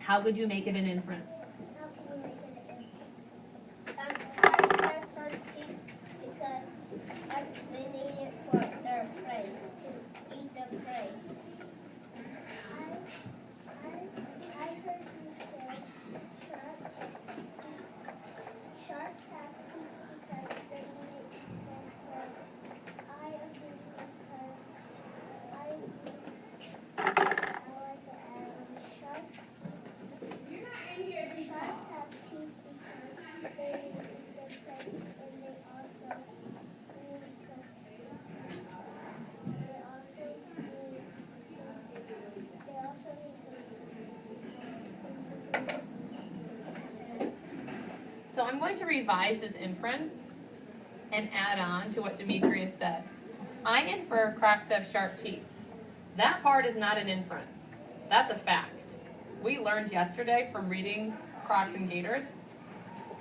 How would you make it an inference? How can you make it an inference? Crocodiles have sharp teeth because they need it for their prey, to eat the prey. I heard you say sharks have teeth because they need it for their prey. I agree because I like to add sharks have teeth because they eat their prey, and they also need So I'm going to revise this inference and add on to what Demetrius said. I infer crocs have sharp teeth. That part is not an inference. That's a fact. We learned yesterday from reading crocs and gators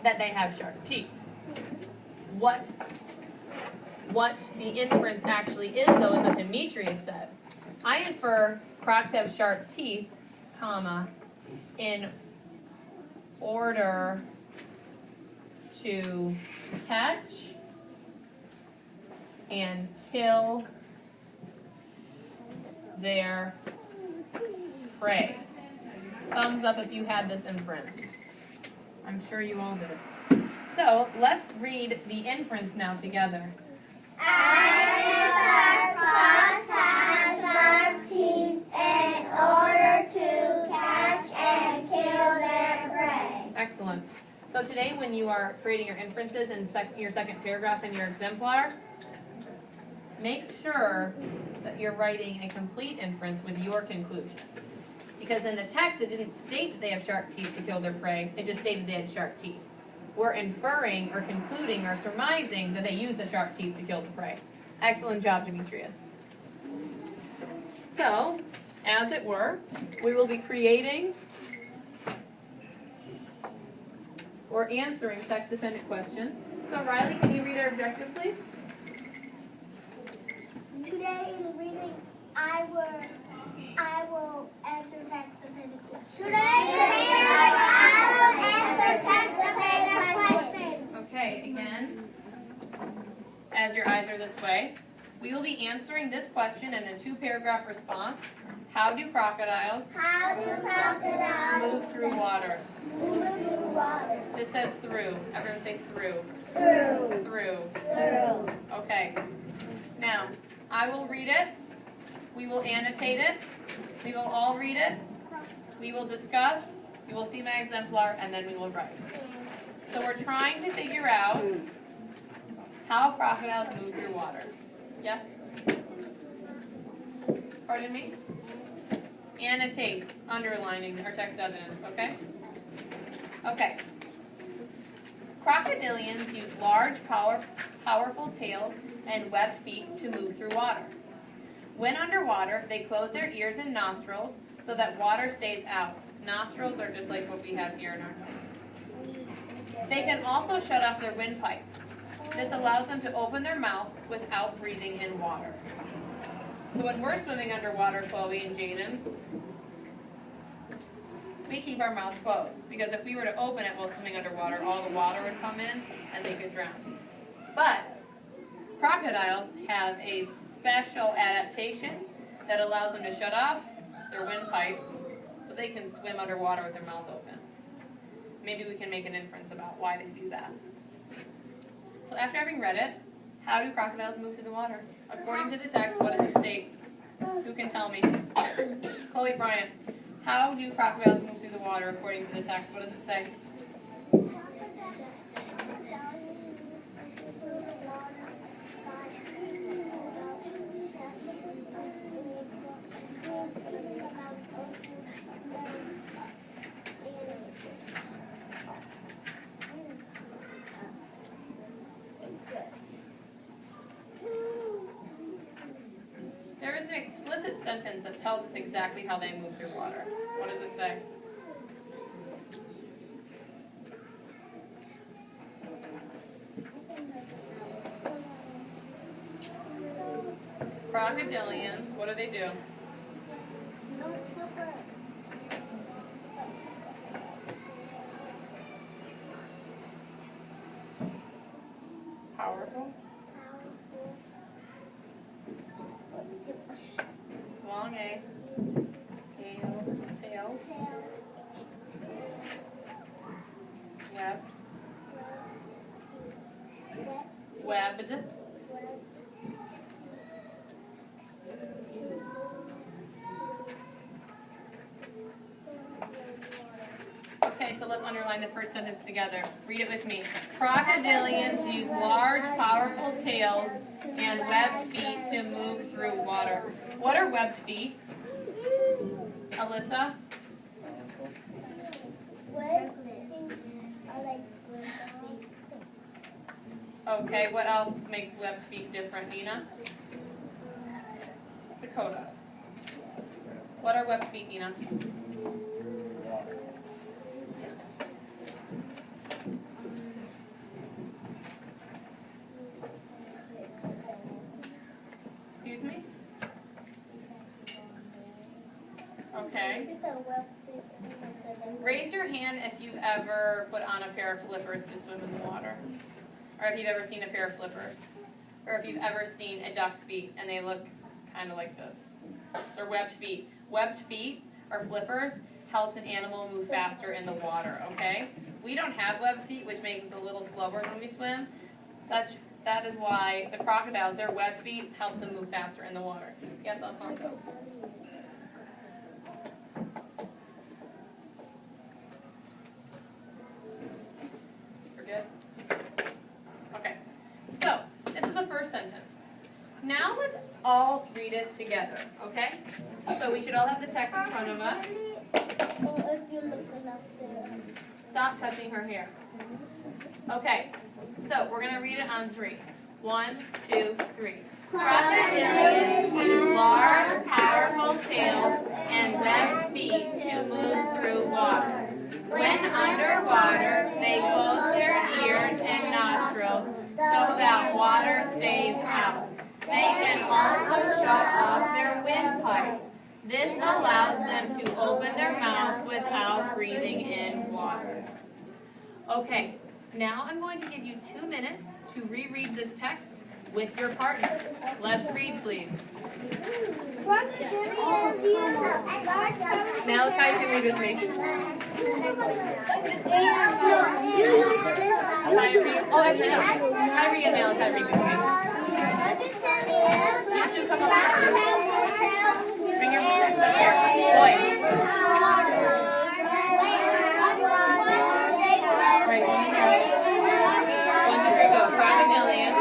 that they have sharp teeth. What the inference actually is, though, is what Demetrius said. I infer crocs have sharp teeth, comma, in order to catch and kill their prey. Thumbs up if you had this inference. I'm sure you all did. So let's read the inference now together. Crocs have sharp teeth in order to catch and kill their prey. Excellent. So today when you are creating your inferences in your second paragraph in your exemplar, make sure that you're writing a complete inference with your conclusion. Because in the text it didn't state that they have sharp teeth to kill their prey, it just stated they had sharp teeth. We're inferring or concluding or surmising that they use the sharp teeth to kill the prey. Excellent job, Demetrius. So, as it were, we will be creating or answering text-dependent questions. So Riley, can you read our objective, please? Today in reading, I will answer text-dependent questions. Today I will answer text-dependent questions. Okay, again, as your eyes are this way, we will be answering this question in a 2-paragraph response. How do crocodiles move through water? This says through. Everyone say through. Through. Okay. Now, I will read it. We will annotate it. We will all read it. We will discuss. You will see my exemplar, and then we will write. So we're trying to figure out how crocodiles move through water. Yes? Pardon me? Annotate, underlining our text evidence, okay? Okay. Crocodilians use large, powerful tails and webbed feet to move through water. When underwater, they close their ears and nostrils so that water stays out. Nostrils are just like what we have here in our nose. They can also shut off their windpipe. This allows them to open their mouth without breathing in water. So when we're swimming underwater, Chloe and Jaden, we keep our mouth closed, because if we were to open it while swimming underwater, all the water would come in and they could drown. But crocodiles have a special adaptation that allows them to shut off their windpipe so they can swim underwater with their mouth open. Maybe we can make an inference about why they do that. So after having read it, how do crocodiles move through the water? According to the text, what does it state? Who can tell me? Chloe Bryant. How do crocodiles move through the water according to the text? What does it say? There is an explicit sentence that tells us exactly how they move through water. What does it say? Crocodilians, what do they do? Powerful. Long A. Tails. Webbed. Okay, so let's underline the first sentence together. Read it with me. Crocodilians use large, powerful tails and webbed feet to move through water. What are webbed feet? Alyssa? Okay, what else makes webbed feet different, Nina? Dakota. What are webbed feet, Nina? Excuse me? Okay. Raise your hand if you've ever put on a pair of flippers to swim in the water. Or if you've ever seen a pair of flippers. Or if you've ever seen a duck's feet and they look kind of like this. They're webbed feet. Webbed feet or flippers helps an animal move faster in the water, okay? We don't have webbed feet, which makes us a little slower when we swim. That is why the crocodiles, their webbed feet helps them move faster in the water. Yes, Alfonso? Forget? Okay. So, this is the first sentence. Now let's all read it together, okay? So we should all have the text in front of us. Stop touching her hair. Okay, so we're going to read it on 3. 1, 2, 3. Crocodilians use large, powerful tails and webbed feet to move through water. When underwater, they close their ears and nostrils so that water stays out. They can also shut off their windpipe. This allows them to open their mouth without breathing in water. Okay, now I'm going to give you 2 minutes to reread this text with your partner. Let's read, please. Malachi, you can read with me. Oh, actually, no. Kyrie and Malachi read with me. You two come up here. Bring your text up here. Boys. Right, let me know. 1, 2, 3, go. Crocodilians.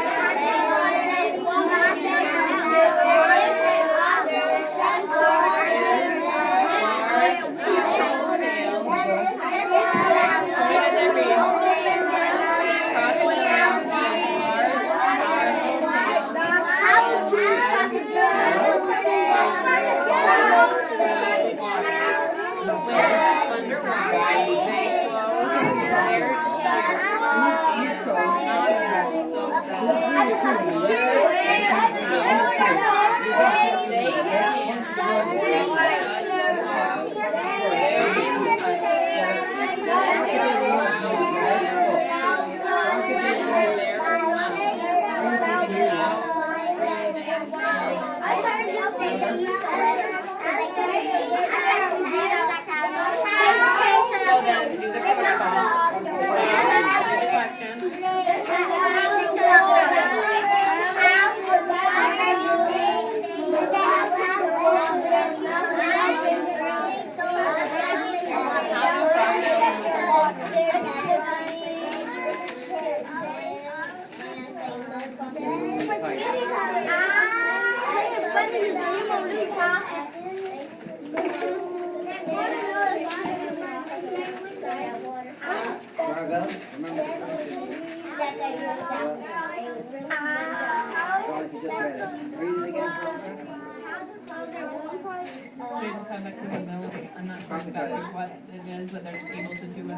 They just have that capability. I'm not sure exactly what it is, but they're just able to do it.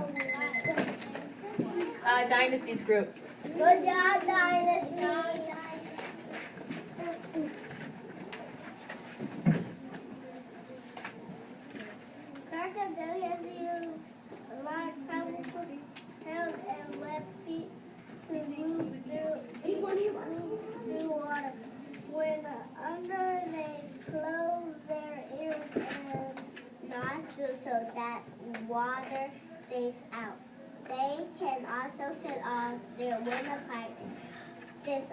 Dynasties group. Good job, Dynasty. Crocodilians use large, powerful tails and webbed feet move through water. When under, they close their ears and nostrils so that water stays out. They can also shut off their windpipe. This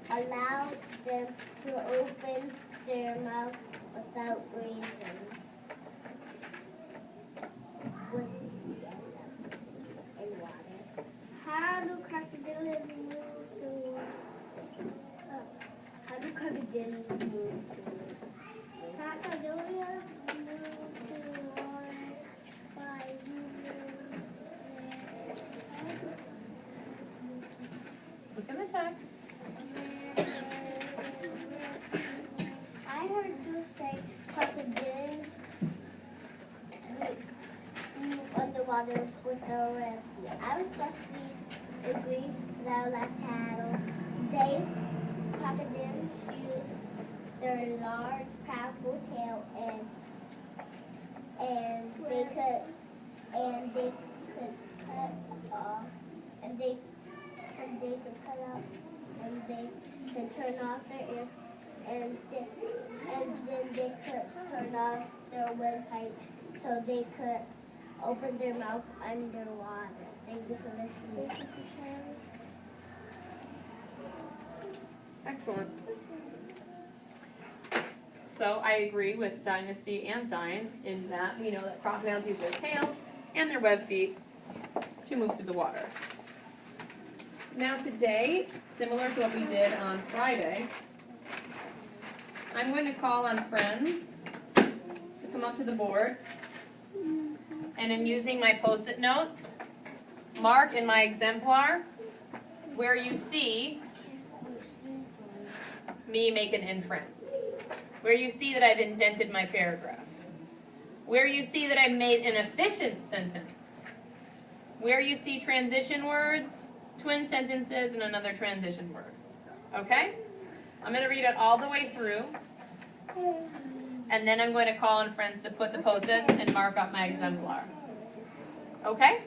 allows them to open their mouth without breathing. In water. How do crocodiles move through water? How do crocodiles move through water? Crocodiles move through water by using Look in the text. I heard you say crocodiles move underwater with their ribs. I would definitely agree that like cattle. Crocodiles use their large, powerful tail and they could cut off and they could cut off and they could turn off their ears and then they could turn off their windpipe so they could open their mouth underwater. Thank you for listening. Excellent. So I agree with Dynasty and Zion in that we know that crocodiles use their tails and their web feet to move through the water. Now today, similar to what we did on Friday, I'm going to call on friends to come up to the board, and in using my Post-it notes, mark in my exemplar where you see me make an inference, where you see that I've indented my paragraph, where you see that I've made an efficient sentence, where you see transition words, twin sentences, and another transition word. Okay? I'm going to read it all the way through, and then I'm going to call on friends to put the Post-its and mark up my exemplar. Okay?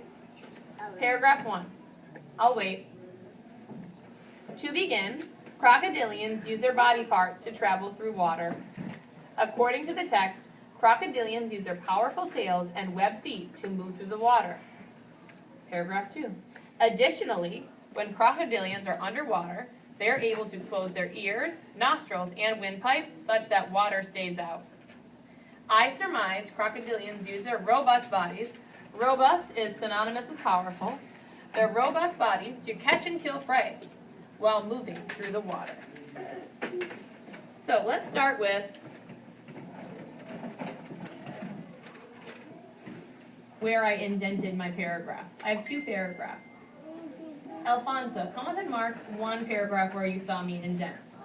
Paragraph 1. I'll wait. To begin, crocodilians use their body parts to travel through water. According to the text, crocodilians use their powerful tails and web feet to move through the water. Paragraph 2. Additionally, when crocodilians are underwater, they are able to close their ears, nostrils, and windpipe such that water stays out. I surmise crocodilians use their robust bodies. Robust is synonymous with powerful. Their robust bodies to catch and kill prey while moving through the water. So let's start with where I indented my paragraphs. I have 2 paragraphs. Alfonso, come up and mark one paragraph where you saw me indent.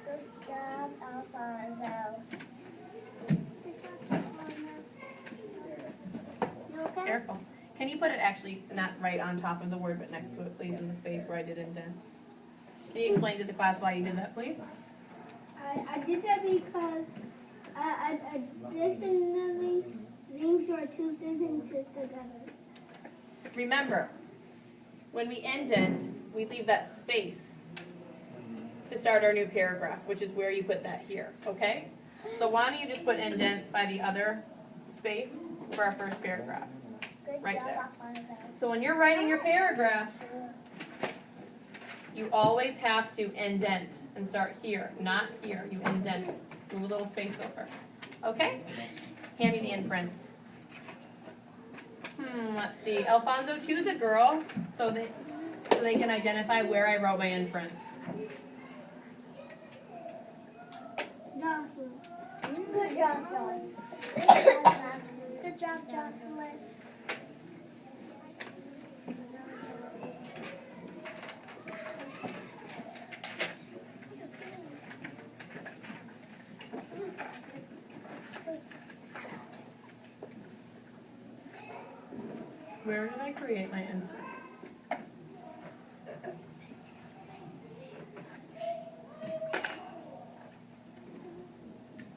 Good job, Alfonso. You okay? Careful. Can you put it actually not right on top of the word, but next to it, please, in the space where I did indent? Can you explain to the class why you did that, please? I did that because additionally links your 2 sentences together. Remember, when we indent, we leave that space to start our new paragraph, which is where you put that here, okay? So why don't you just put indent by the other space for our first paragraph, right there. So when you're writing your paragraphs, you always have to indent and start here, not here. You indent, move a little space over, okay? Hand me the inference. Let's see. Alfonso, choose a girl so they can identify where I wrote my inference. Jocelyn. Good job, Jocelyn. Good job, Jocelyn. Where did I create my inference?